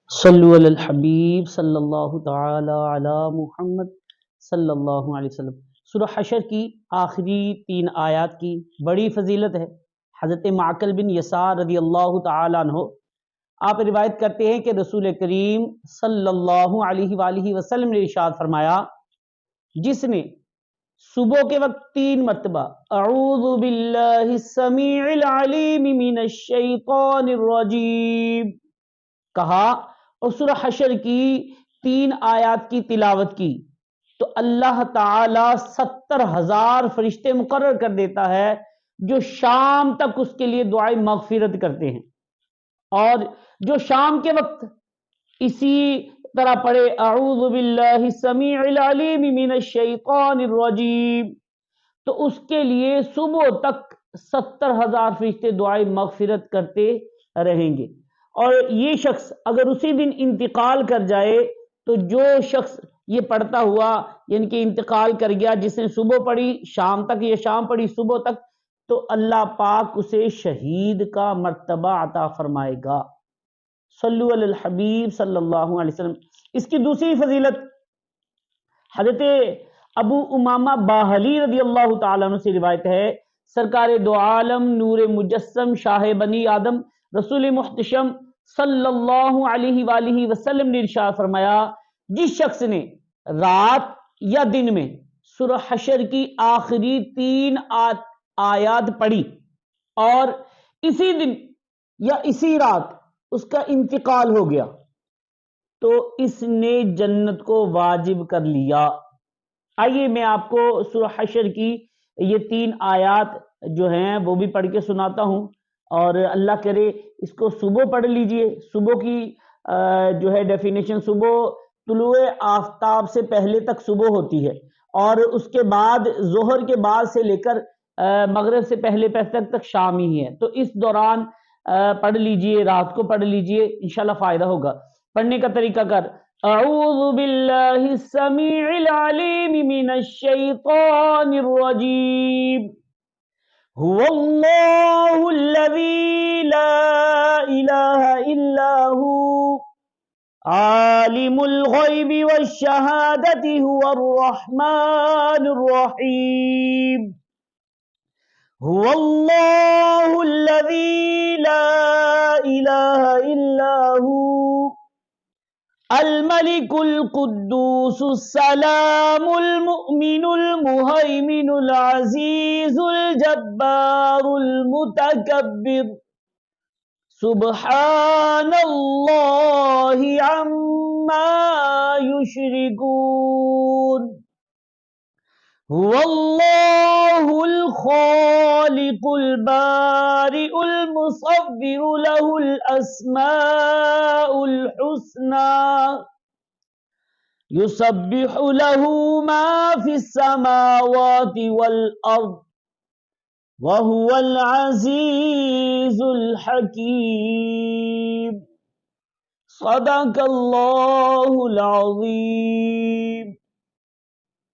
صلو علی الحبیب صلی اللہ تعالی علی محمد صلی اللہ علیہ وسلم۔ سورہ حشر کی آخری 3 آیات کی بڑی فضیلت ہے۔ حضرت معقل بن یسار رضی اللہ تعالی عنہ آپ روایت کرتے ہیں کہ رسول کریم صلی اللہ علیہ وآلہ وسلم نے ارشاد فرمایا، جس نے صبح کے وقت 3 مرتبہ اعوذ باللہ السمیع العلیم من الشیطان الرجیم کہا اور سورہ حشر کی 3 آیات کی تلاوت کی تو اللہ تعالی 70,000 فرشتے مقرر کر دیتا ہے جو شام تک اس کے لیے دعائیں مغفرت کرتے ہیں۔ اور جو شام کے وقت اسی طرح پڑھے اعوذ باللہ السمیع العلیم من الشیطان الرجیم تو اس کے لیے صبح تک 70,000 فرشتے دعائیں مغفرت کرتے رہیں گے۔ اور یہ شخص اگر اسی دن انتقال کر جائے تو جو شخص یہ پڑھتا ہوا یعنی کہ انتقال کر گیا، جس نے صبح پڑھی شام تک یا شام پڑھی صبح تک، تو اللہ پاک اسے شہید کا مرتبہ عطا فرمائے گا۔ صلو علی الحبیب صلی اللہ علیہ وسلم۔ اس کی دوسری فضیلت حضرت ابو امامہ باہلی رضی اللہ تعالیٰ عنہ سے روایت ہے، سرکار دو عالم نور مجسم شاہ بنی آدم رسول محتشم صلی اللہ علیہ وآلہ وسلم نے ارشاد فرمایا، جس شخص نے رات یا دن میں سورہ حشر کی آخری 3 آیات پڑھی اور اسی دن یا اسی رات اس کا انتقال ہو گیا تو اس نے جنت کو واجب کر لیا۔ آئیے میں آپ کو سورہ حشر کی یہ 3 آیات جو ہیں وہ بھی پڑھ کے سناتا ہوں، اور اللہ کرے اس کو صبح پڑھ لیجئے۔ صبح کی جو ہے ڈیفینیشن، صبح طلوع آفتاب سے پہلے تک صبح ہوتی ہے، اور اس کے بعد ظہر کے بعد سے لے کر مغرب سے پہلے تک شام ہی ہے، تو اس دوران پڑھ لیجئے، رات کو پڑھ لیجئے، انشاءاللہ فائدہ ہوگا۔ پڑھنے کا طریقہ کار، اعوذ باللہ السمیع العلیم من الشیطان الرجیم، هو اللہ الذی لا الہ الا هو عالم الغیب والشہادۃ هو الرحمن الرحیم، هو اللہ الذی لا الہ الا هو الملك القدوس السلام المؤمن المهيمن العزيز الجبار المتكبر سبحان الله عما يشركون، هو الله الخالق البارئ المصور له الأسماء الحسنى يسبح له ما في السماوات والأرض وهو العزيز الحكيم، صدق الله العظيم۔